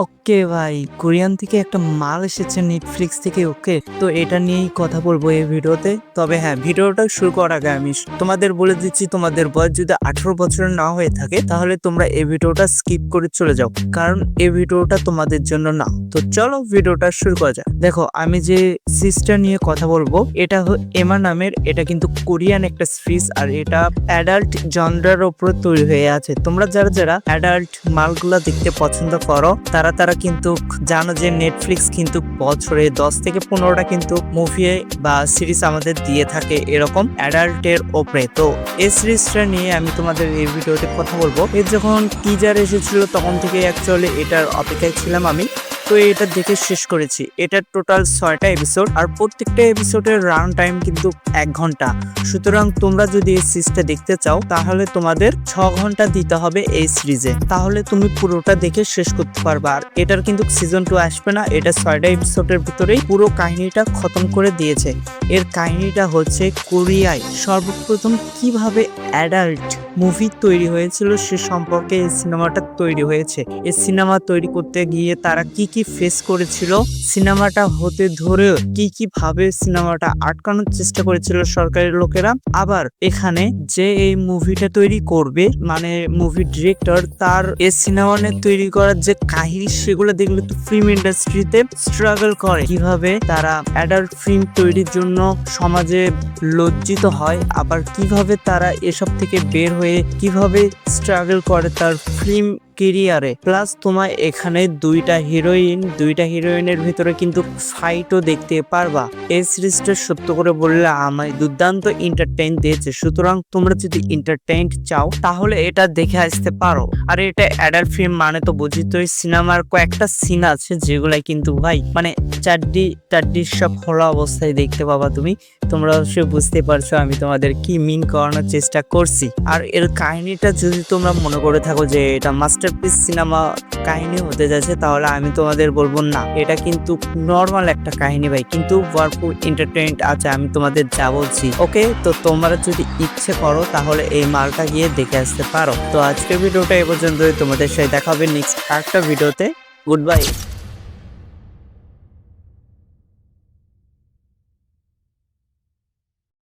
ওকে ভাই, কোরিয়ান থেকে একটা মাল এসেছে নেটফ্লিক্স থেকে। ওকে, তো এটা নিয়েই কথা বলবো এই ভিডিওতে। তবে হ্যাঁ, ভিডিওটা শুরু করার আগে আমি তোমাদের বলে দিচ্ছি, তোমাদের বয়স যদি 18 বছরের না হয়ে থাকে তাহলে তোমরা এই ভিডিওটা স্কিপ করে চলে যাও, কারণ এই ভিডিওটা তোমাদের জন্য না। তো চলো ভিডিওটা শুরু করা যাক। দেখো, আমি যে সিরিজটা নিয়ে কথা বলবো এটা এমা নামের। এটা কিন্তু কোরিয়ান একটা সিরিজ, আর এটা অ্যাডাল্ট জনরার উপরে তৈরি হয়ে আছে। তোমরা যারা যারা অ্যাডাল্ট মালগুলা দেখতে পছন্দ করো তারা কিন্তু জানো যে নেটফ্লিক্স কিন্তু বছরে 10 থেকে 15টা কিন্তু মুভি বা সিরিজ আমাদের দিয়ে থাকে এরকম অ্যাডাল্টের ওপরে। তো এই সিরিজটা নিয়ে আমি তোমাদের এই ভিডিওতে কথা বলবো। এর যখন টিজার এসেছিল তখন থেকে অ্যাকচুয়ালি এটার অপেক্ষায় ছিলাম আমি। তো এটা দেখে শেষ করেছি। এটার টোটাল 6টা এপিসোড, আর প্রত্যেকটা এপিসোডের রান টাইম কিন্তু 1 ঘন্টা। সুতরাং তোমরা যদি এই সিরিজটা দেখতে চাও তাহলে তোমাদের 6 ঘন্টা দিতে হবে এই সিরিজে, তাহলে তুমি পুরোটা দেখে শেষ করতে পারবে। আর এটার কিন্তু সিজন 2 আসবে না, এটা 6টা এপিসোডের ভিতরেই পুরো কাহিনীটা খতম করে দিয়েছে। এর কাহিনীটা হচ্ছে কোরিয়ায় সর্বপ্রথম কিভাবে অ্যাডাল্ট মুভি তৈরি হয়েছিল সে সম্পর্কে এই সিনেমাটা তৈরি হয়েছে। এই সিনেমা তৈরি করতে গিয়ে তারা কি কি ফেস করেছিল, সিনেমাটা হতে ধরে কি কি ভাবে সিনেমাটা আটকানোর চেষ্টা করেছিল সরকারের লোকেরা। আবার এখানে যে এই মুভিটা তৈরি করবে, মানে মুভি ডিরেক্টর, তার এই সিনেমা তৈরি করার যে কাহিনী সেগুলো দেখলে তো ফিল্ম ইন্ডাস্ট্রিতে স্ট্রাগল করে, কিভাবে তারা অ্যাডাল্ট ফিল্ম তৈরির জন্য সমাজে লজ্জিত হয়, আবার কিভাবে তারা এসব থেকে বের হয়ে কিভাবে স্ট্রাগল করে তার ফিল্ম কেরিয়ারে। প্লাস তোমার এখানে দুইটা হিরোইনের ভিতরে কিন্তু ফাইটও দেখতে পারবা। এই সিরিজটা সত্য করে বললে আমায় দুর্দান্ত এন্টারটেইন দিয়েছে। সুতরাং তোমরা যদি এন্টারটেইন চাও তাহলে এটা দেখে আসতে পারো। আর এটা অ্যাডাল্ট ফিল্ম মানে তো বুঝিতই, সিনেমার কয়েকটা সিন আছে যেগুলা কিন্তু ভাই মানে চাড্ডি সব খোলা অবস্থায় দেখতে পাবা তোমরা অবশ্যই বুঝতে পারছো আমি তোমাদের কি মিন করানোর চেষ্টা করছি। আর এর কাহিনীটা যদি তোমরা মনে করে থাকো যে এটা মাস্টারপিস সিনেমা কাহিনী হতে যাচ্ছে, তাহলে আমি তোমাদের বলবো না, এটা কিন্তু নর্মাল একটা কাহিনী ভাই, কিন্তু ভরপুর এন্টারটেইনমেন্ট আছে। আমি তোমাদের যা বলছি, ওকে, তো তোমরা যদি ইচ্ছে করো তাহলে এই মালটা গিয়ে দেখে আসতে পারো। তো আজকের ভিডিওটা এ পর্যন্তই, তোমাদের সাথে দেখা হবে নেক্সট আরেকটা ভিডিওতে। Good bye.